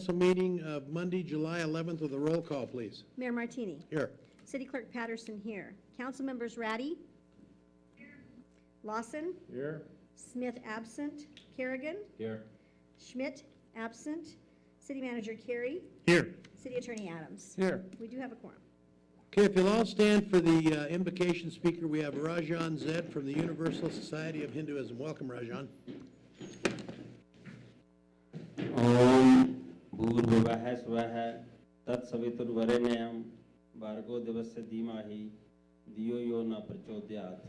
Council meeting of Monday, July 11th with a roll call, please. Mayor Martini. Here. City Clerk Patterson here. Council members Ratty. Here. Lawson. Here. Smith absent. Kerrigan. Here. Schmidt absent. City Manager Carey. Here. City Attorney Adams. Here. We do have a quorum. Okay, if you'll all stand for the invocation speaker, we have Rajan Zed from the Universal Society of Hinduism. Welcome, Rajan. ओम भूर्भुवः स्वः तत्सवितुर्वरेण्यं भर्गो देवस्य धीमहि धियो यो न प्रचोदयात्.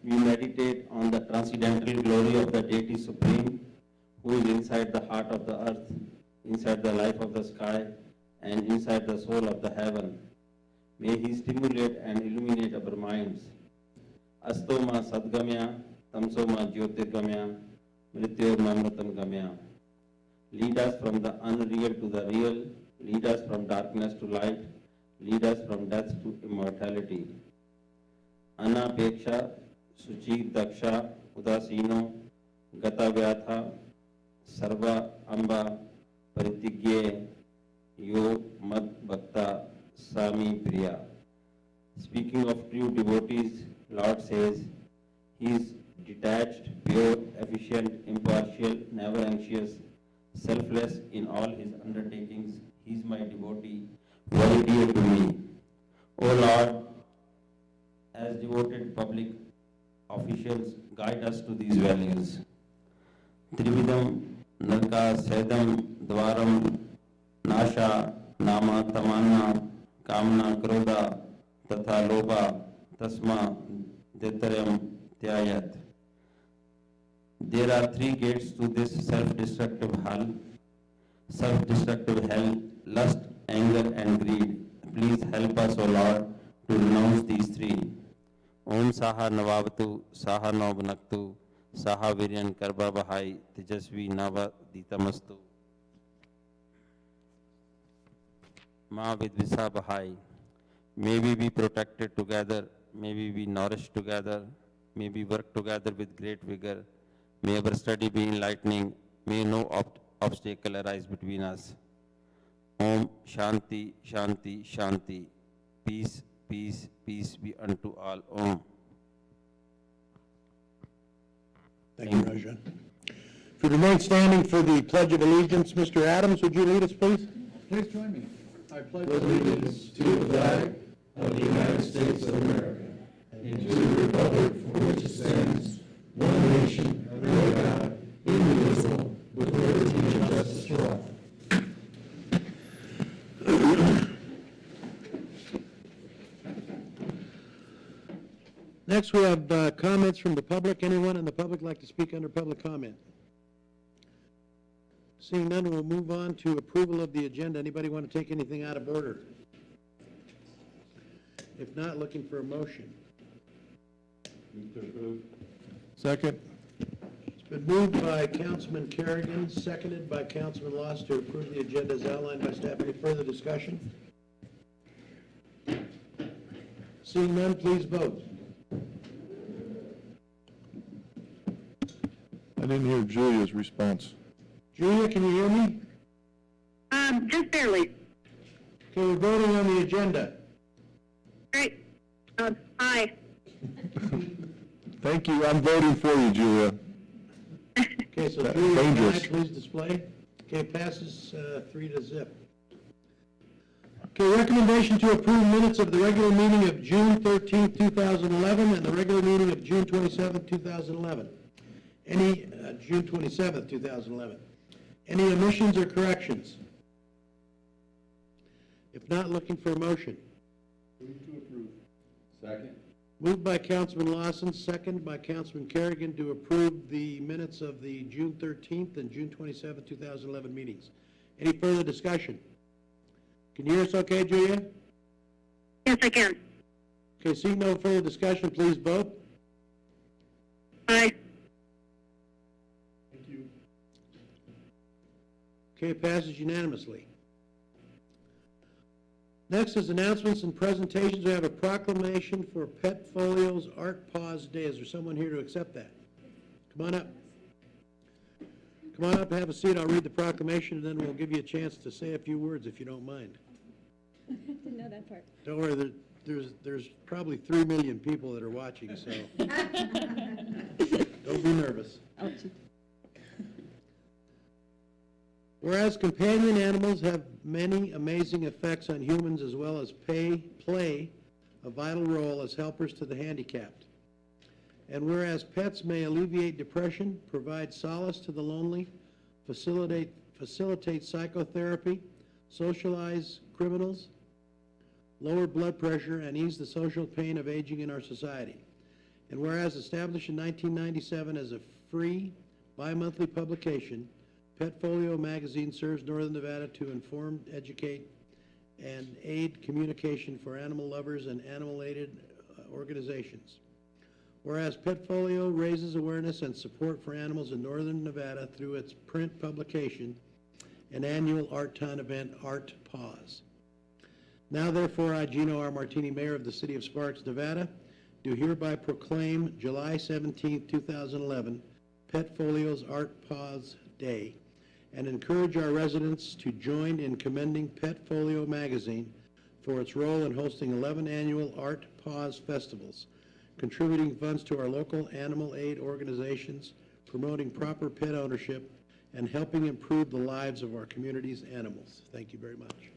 We meditate on the transcendental glory of the Deity Supreme, who is inside the heart of the earth, inside the life of the sky, and inside the soul of the heaven. May He stimulate and illuminate our minds. Asto ma sadgamya, tamso ma jyotirgamya, mrityor mamritam gamya. Lead us from the unreal to the real, lead us from darkness to light, lead us from death to immortality. Anapeksha, Suchi Daksha, Udasino, Gata Vyatha, Sarva Amba, Paritigye, Yo Mad Bhakta, Sami Priya. Speaking of true devotees, Lord says, He is detached, pure, efficient, impartial, never anxious, selfless in all His undertakings. He is my devotee, very dear to me. O Lord, as devoted public officials, guide us to these values. Trividam, Narka, Sedam, Dwaram, Nasha, Nama, Tamanna, Kamna, Krodha, Tatha, Lobha, Tasma, Detaryam, Tyayat. There are three gates to this self-destructive hell, lust, anger, and greed. Please help us, O Lord, to renounce these three. Om Saha Navavatu, Saha Navnaktu, Saha Viryan Karba Bahai, Tejasvi Nava Ditamastu. Ma Vidvisa Bahai. May we be protected together, may we be nourished together, may we work together with great vigor. May our study be enlightening. May no obstacle arise between us. Om Shanti, Shanti, Shanti. Peace, peace, peace be unto all. Om. Thank you, Rajan. If you remain standing for the Pledge of Allegiance, Mr. Adams, would you lead us, please? Please join me. I pledge allegiance to the flag of the United States of America and to the republic for which it stands, one nation, under God, indivisible, with liberty and justice for all. Next, we have comments from the public. Anyone in the public like to speak under public comment? Seeing none, we'll move on to approval of the agenda. Anybody want to take anything out of order? If not, looking for a motion. Move to approve. Second. It's been moved by Councilman Kerrigan, seconded by Councilman Loss to approve the agenda as outlined by staff. Any further discussion? Seeing none, please vote. I didn't hear Julia's response. Julia, can you hear me? Just barely. Okay, we're voting on the agenda. Great. Aye. Thank you. I'm voting for you, Julia. Okay, so That's Julia, dangerous. please display. Okay, passes 3-0. Okay, recommendation to approve minutes of the regular meeting of June 13th, 2011, and the regular meeting of June 27th, 2011. Any, June 27th, 2011. Any omissions or corrections? If not, looking for a motion. Move to approve. Second. Moved by Councilman Lawson, second by Councilman Kerrigan to approve the minutes of the June 13th and June 27th, 2011 meetings. Any further discussion? Can you hear us okay, Julia? Yes, I can. Okay, seeing no further discussion, please vote. Aye. Thank you. Okay, passes unanimously. Next is announcements and presentations. We have a proclamation for Pet Folio's Art Pause Day. Is there someone here to accept that? Come on up. Come on up, have a seat, I'll read the proclamation, and then we'll give you a chance to say a few words if you don't mind. Didn't know that part. Don't worry, there's probably 3 million people that are watching, so don't be nervous. Whereas companion animals have many amazing effects on humans as well as play a vital role as helpers to the handicapped. And whereas pets may alleviate depression, provide solace to the lonely, facilitate psychotherapy, socialize criminals, lower blood pressure, and ease the social pain of aging in our society. And whereas established in 1997 as a free bi-monthly publication, Petfolio magazine serves Northern Nevada to inform, educate, and aid communication for animal lovers and animal-aided organizations. Whereas Petfolio raises awareness and support for animals in Northern Nevada through its print publication and annual Art-Ton event, Art Pause. Now therefore, I, Gino R. Martini, Mayor of the City of Sparks, Nevada, do hereby proclaim July 17, 2011, Petfolio's Art Pause Day, and encourage our residents to join in commending Petfolio magazine for its role in hosting 11 annual Art Pause festivals, contributing funds to our local animal aid organizations, promoting proper pet ownership, and helping improve the lives of our community's animals. Thank you very much.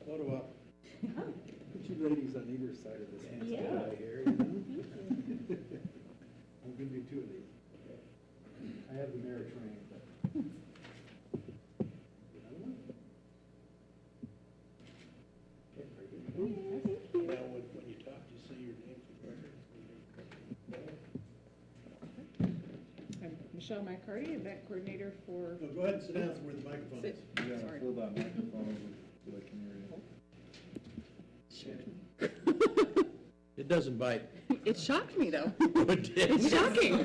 Photo op. Put you ladies on either side of this handsome guy here, you know? I'm gonna do 2 of these. I have the mayor trained, but. Another one? Okay, very good. Now, when you talk, just say your name for the record. I'm Michelle McCarty, event coordinator for. No, go ahead and sit down where the microphone is. Sorry. Hold that microphone so they can hear you. It doesn't bite. It shocked me, though. It did. It's shocking. I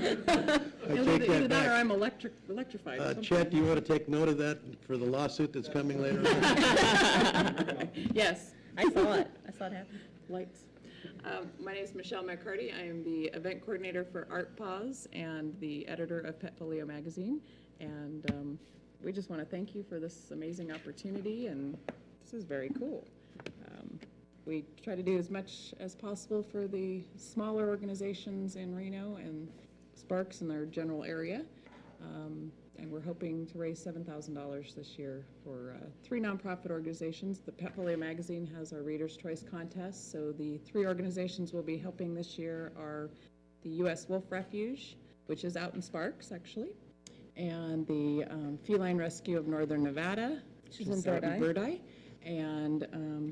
Either take that that or back. I'm electrified. or something. Chet, do you want to take note of that for the lawsuit that's coming later on? Yes, I saw it happen. lights. My name is Michelle McCarty. I am the event coordinator for Art Pause and the editor of Petfolio magazine. And we just want to thank you for this amazing opportunity, and this is very cool. We try to do as much as possible for the smaller organizations in Reno and Sparks in their general area. And we're hoping to raise $7,000 this year for 3 nonprofit organizations. The Petfolio magazine has our Reader's Choice contest, so the 3 organizations we'll be helping this year are the U.S. Wolf Refuge, which is out in Sparks, actually, and the Feline Rescue of Northern Nevada, which is out in Birdeye, and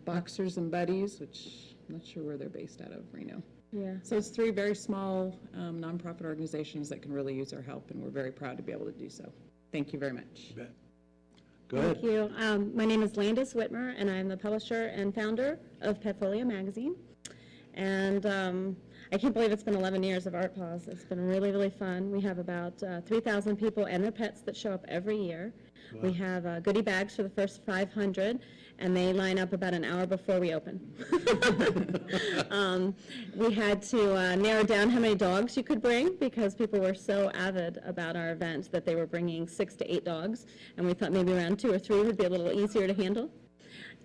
Boxers and Buddies, which I'm not sure where they're based out of, Reno. Yeah. So it's 3 very small nonprofit organizations that can really use our help, and we're very proud to be able to do so. Thank you very much. Go ahead. Thank you. My name is Landis Whitmer, and I'm the publisher and founder of Petfolio magazine. And I can't believe it's been 11 years of Art Pause. It's been really, really fun. We have about 3,000 people and their pets that show up every year. Wow. We have goodie bags for the first 500, and they line up about an hour before we open. We had to narrow down how many dogs you could bring because people were so avid about our event that they were bringing 6 to 8 dogs, and we thought maybe around 2 or 3 would be a little easier to handle.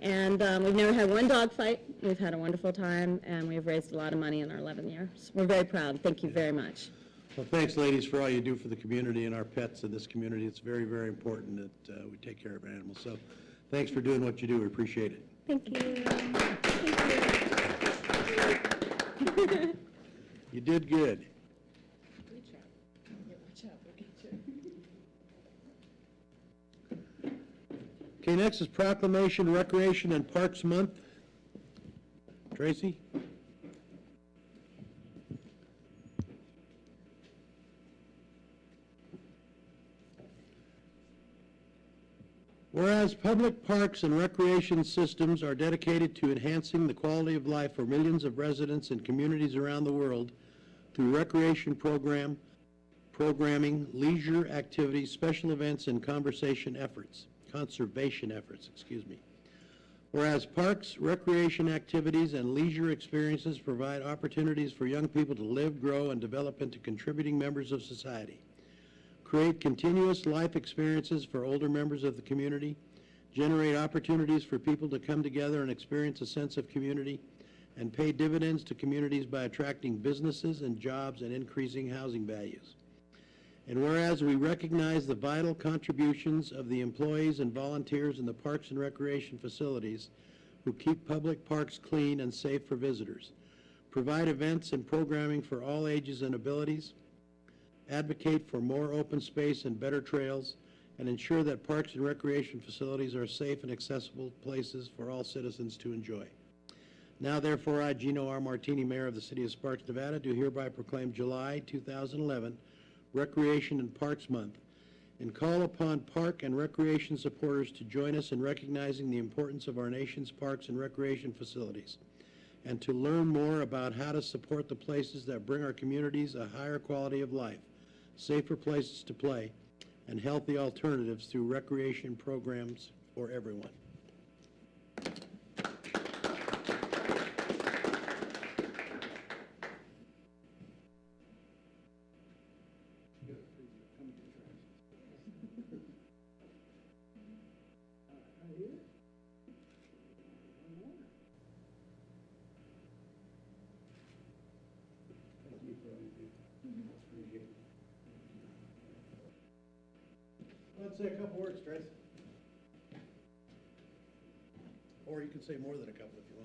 And we've never had one dog fight. We've had a wonderful time, and we've raised a lot of money in our 11th year. So we're very proud. Thank you very much. Well, thanks, ladies, for all you do for the community and our pets in this community. It's very, very important that we take care of our animals. So thanks for doing what you do. We appreciate it. Thank you. You did good. Good job. Yeah, watch out, they'll get you. Okay, next is Proclamation Recreation and Parks Month. Tracy? Whereas public parks and recreation systems are dedicated to enhancing the quality of life for millions of residents and communities around the world through recreation programming, leisure activities, special events, and conservation efforts, Whereas parks, recreation activities, and leisure experiences provide opportunities for young people to live, grow, and develop into contributing members of society. Create continuous life experiences for older members of the community. Generate opportunities for people to come together and experience a sense of community, and pay dividends to communities by attracting businesses and jobs and increasing housing values. And whereas we recognize the vital contributions of the employees and volunteers in the parks and recreation facilities who keep public parks clean and safe for visitors, provide events and programming for all ages and abilities, advocate for more open space and better trails, and ensure that parks and recreation facilities are safe and accessible places for all citizens to enjoy. Now, therefore, I, Gino R. Martini, Mayor of the City of Sparks, Nevada, do hereby proclaim July 2011 Recreation and Parks Month, and call upon park and recreation supporters to join us in recognizing the importance of our nation's parks and recreation facilities, and to learn more about how to support the places that bring our communities a higher quality of life, safer places to play, and healthy alternatives through recreation programs for everyone. Let's say a couple words, Trace. Or you can say more than a couple if you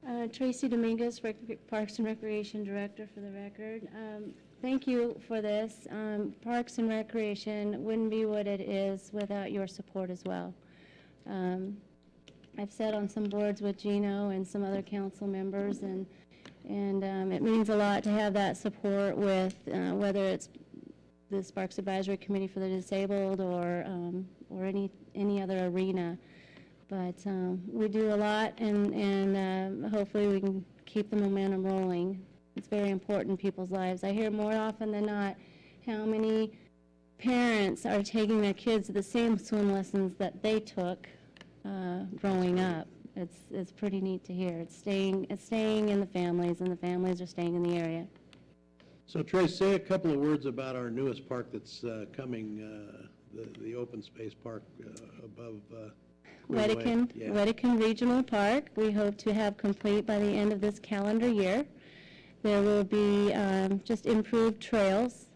want. Tracy Dominguez, Parks and Recreation Director, for the record. Thank you for this. Parks and Recreation wouldn't be what it is without your support as well. I've sat on some boards with Gino and some other council members, and it means a lot to have that support with whether it's the Sparks Advisory Committee for the Disabled or any other arena. But we do a lot, and hopefully we can keep the momentum rolling. It's very important in people's lives. I hear more often than not how many parents are taking their kids to the same swim lessons that they took growing up. It's pretty neat to hear. It's staying in the families, and the families are staying in the area. So, Trace, say a couple of words about our newest park that's coming, the open space park above Wedekind, yeah. Wedekind Regional Park, we hope to have complete by the end of this calendar year. There will be just improved trails,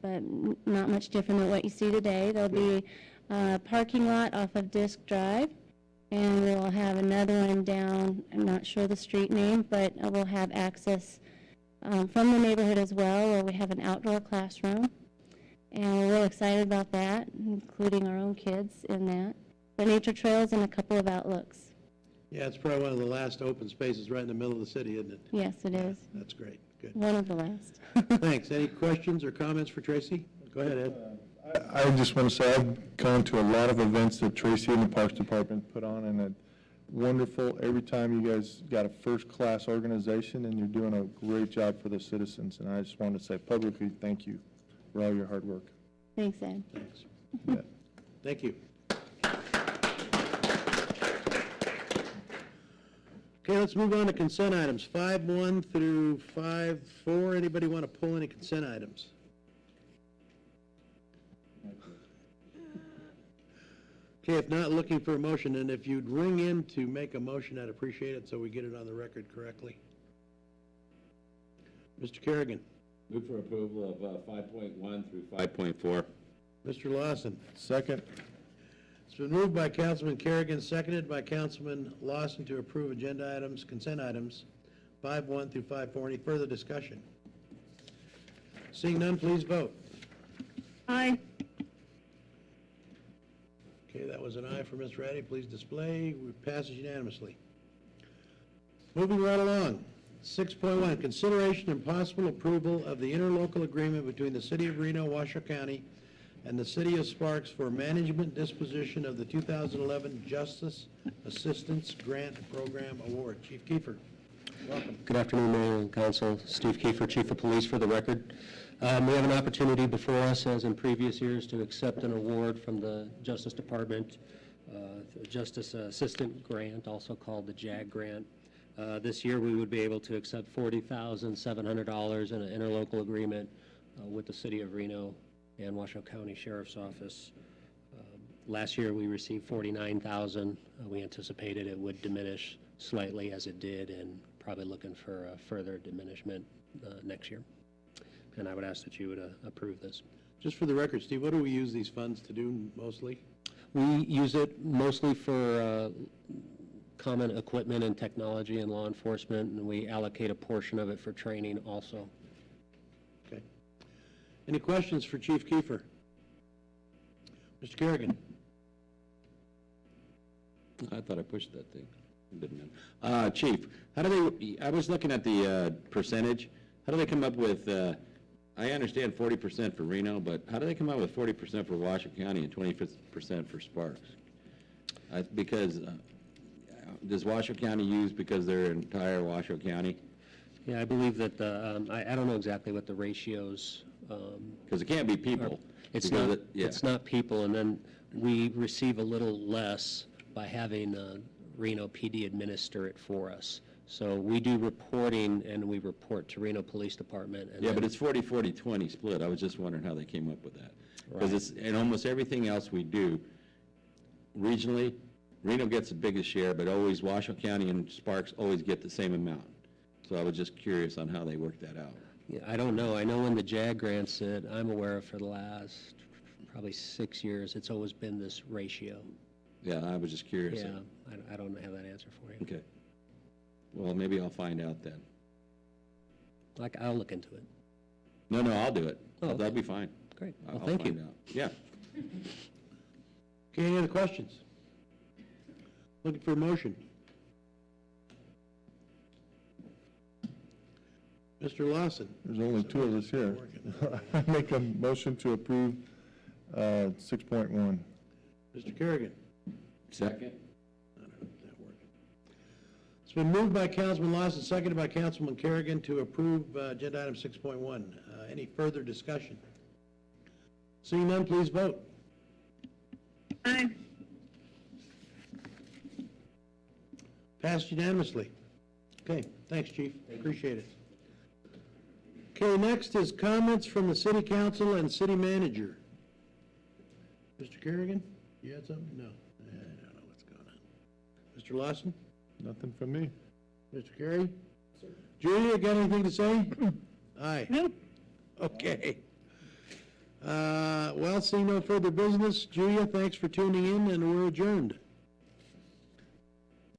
but not much different than what you see today. There'll be a parking lot off of Disc Drive, and we'll have another one down, I'm not sure the street name, but we'll have access from the neighborhood as well, where we have an outdoor classroom. And we're real excited about that, including our own kids in that. The nature trails and a couple of outlooks. Yeah, it's probably one of the last open spaces right in the middle of the city, isn't it? Yes, it is. That's great. Good. One of the last. Thanks. Any questions or comments for Tracy? Go ahead, Ed. I just want to say I've gone to a lot of events that Tracy and the Parks Department put on, and it's wonderful. Every time you guys got a first-class organization, and you're doing a great job for the citizens. And I just want to say publicly thank you for all your hard work. Thanks, Ed. Thanks. Yeah. Thank you. Okay, let's move on to consent items, 5.1 through 5.4. Anybody want to pull any consent items? Okay, if not, looking for a motion, and if you'd ring in to make a motion, I'd appreciate it so we get it on the record correctly. Mr. Kerrigan. Move for approval of 5.1 through 5.4. Mr. Lawson. Second. It's been moved by Councilman Kerrigan, seconded by Councilman Lawson to approve agenda items, consent items, 5.1 through 5.4. Any further discussion? Seeing none, please vote. Aye. Okay, that was an aye for Ms. Ratty. Please display. It passes unanimously. Moving right along. 6.1, consideration and possible approval of the interlocal agreement between the City of Reno, Washoe County, and the City of Sparks for management disposition of the 2011 Justice Assistance Grant Program Award. Chief Kiefer, welcome. Good afternoon, Mayor and Council. Steve Kiefer, Chief of Police, for the record. We have an opportunity before us, as in previous years, to accept an award from the Justice Department Justice Assistant Grant, also called the JAG Grant. This year, we would be able to accept $40,700 in an interlocal agreement with the City of Reno and Washoe County Sheriff's Office. Last year, we received $49,000. We anticipated it would diminish slightly as it did, and probably looking for a further diminishment next year. And I would ask that you would approve this. Just for the record, Steve, what do we use these funds to do mostly? We use it mostly for common equipment and technology and law enforcement, and we allocate a portion of it for training also. Okay. Any questions for Chief Kiefer? Mr. Kerrigan? I thought I pushed that thing. Didn't. Chief, how do they, I was looking at the percentage. How do they come up with, I understand 40% for Reno, but how do they come up with 40% for Washoe County and 20% for Sparks? Because, does Washoe County use because they're entire Washoe County? Yeah, I believe that I don't know exactly what the ratios. Because it can't be people. It's because not, yeah. it's not people, and then we receive a little less by having Reno PD administer it for us. So we do reporting, and we report to Reno Police Department. And Yeah, but it's 40-40-20 split. I was just wondering how they came up with that. Because Right. it's, in almost everything else we do, regionally, Reno gets the biggest share, but always Washoe County and Sparks always get the same amount. So I was just curious on how they worked that out. Yeah, I don't know. I know in the JAG grants that I'm aware of for the last probably 6 years, it's always been this ratio. Yeah, I was just curious. Yeah, I don't have that answer for you. Okay. Well, maybe I'll find out then. Like, I'll look into it. No, I'll do it. Oh, okay. That'll be fine. Great. I'll Well, thank you. find out. Yeah. Okay, any other questions? Looking for a motion. Mr. Lawson? There's only two of us here. I make a motion to approve 6.1. Mr. Kerrigan? Second? I don't know if that worked. It's been moved by Councilman Lawson, seconded by Councilman Kerrigan to approve agenda item 6.1. Any further discussion? Seeing none, please vote. Aye. Passed unanimously. Okay, thanks, Chief. Appreciate it. Okay, next is comments from the City Council and City Manager. Mr. Kerrigan, you had something? No. I don't know what's going on. Mr. Lawson? Nothing from me. Mr. Carey? Julia, got anything to say? Aye. No. Okay. Well, seeing no further business, Julia, thanks for tuning in, and we're adjourned.